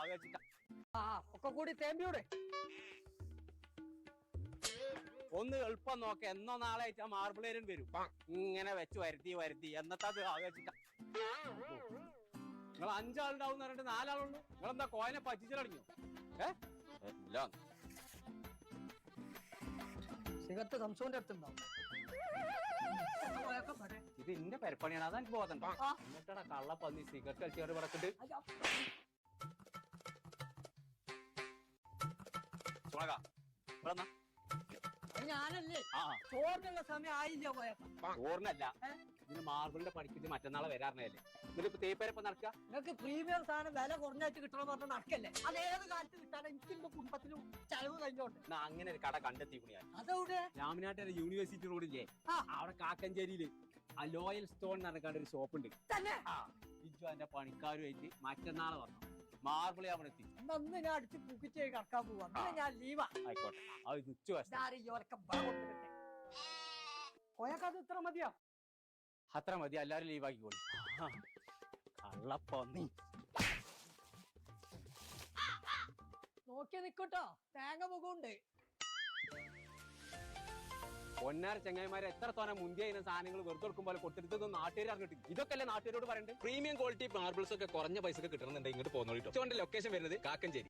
ആലോചിക്കാം. ഒക്കെ കൂടി തേമ്പിയൂടെ. ഒന്ന് എളുപ്പം നോക്ക, എന്നോ നാളെ ആയിട്ട് ആ മാർബിളേരൻ വരും. ഇങ്ങനെ വെച്ച് വരുത്തി എന്നിട്ട് അത് ആലോചിക്കാം. നിങ്ങൾ 5 ആളുണ്ടാവും പറഞ്ഞിട്ട് 4 ആളുള്ളൂ. നിങ്ങളെന്താ കോയനെ പറ്റിച്ചിലടങ്ങിയോ? എല്ലാം സിഗത്ത് സംസോന്റെ അടുത്തുണ്ടാവും. ഇത് ഇന്റെ പെരപ്പണിയാണ്, അതെനിക്ക് ബോധം. എന്നിട്ടാ കള്ളപ്പന്നി സിഗരറ്റ് കളിച്ചവര് പറക്കിട്ട് ഞാനല്ലേ ചോറിനുള്ള സമയം ആയില്ല. ചോറിനല്ല, ഇതിന് മാർബിളിന്റെ പണിക്കിട്ട് മറ്റന്നാളെ വരാറിനല്ലേ. ഇതിലിപ്പോ തേപ്പരപ്പം നടക്കുക. നിങ്ങൾക്ക് പ്രീമിയം സാധനം വില കുറഞ്ഞായിട്ട് കിട്ടണം പറഞ്ഞാൽ നടക്കല്ലേ? അത് ഏത് കാലത്ത് കിട്ടാൻ എനിക്ക് എന്റെ കുടുംബത്തിലും ചെലവ് കഴിഞ്ഞോണ്ട് അങ്ങനെ ഒരു കട കണ്ടെത്തിക്കണ ഞാൻ. അതെവിടെ? രാമനാട്ടുകാരെ യൂണിവേഴ്സിറ്റി റോഡില്ലേ, അവിടെ കാക്കഞ്ചേരിയില് ആ ലോയൽ സ്റ്റോൺ എന്ന് പറഞ്ഞ ഒരു ഷോപ്പ് ഉണ്ട്. തന്നെ ബിജു അതിന്റെ പണിക്കാരുമായിട്ട് മറ്റന്നാളെ വന്നു മാർബിളി അവിടെ എത്തി. അന്ന് ഞാൻ അടിച്ച് പൂക്കിച്ച് കറക്കാൻ പോവാ. ഞാൻ ലീവാ. ആയിക്കോട്ടെ, അത് കോയക്കത് ഇത്ര മതിയോ? അത്ര മതി, എല്ലാരും ലീവാക്കിക്കോളി. കള്ളപ്പന്നി നോക്കി നിക്കട്ടോ, തേങ്ങ മുഖമുണ്ട്. പൊന്നാര ചങ്ങായിമാരെ എത്ര തോന്നെ മുന്തിയ സാധനങ്ങൾ വെറുതെ കൊടുക്കും പോലെ കൊടുത്തിട്ട് നാട്ടുകാർ അറിഞ്ഞിട്ട് ഇതൊക്കെ അല്ലേ നാട്ടുകാരോട് പറയണ്ടേ. പ്രീമിയം ക്വാളിറ്റി മാർബിൾസ് ഒക്കെ കുറഞ്ഞ പൈസക്ക് കിട്ടണമെന്നുണ്ടെങ്കിൽ ഇങ്ങോട്ട് പോകുന്നോളൂ. ലൊക്കേഷൻ വരുന്നത് കാക്കഞ്ചേരി.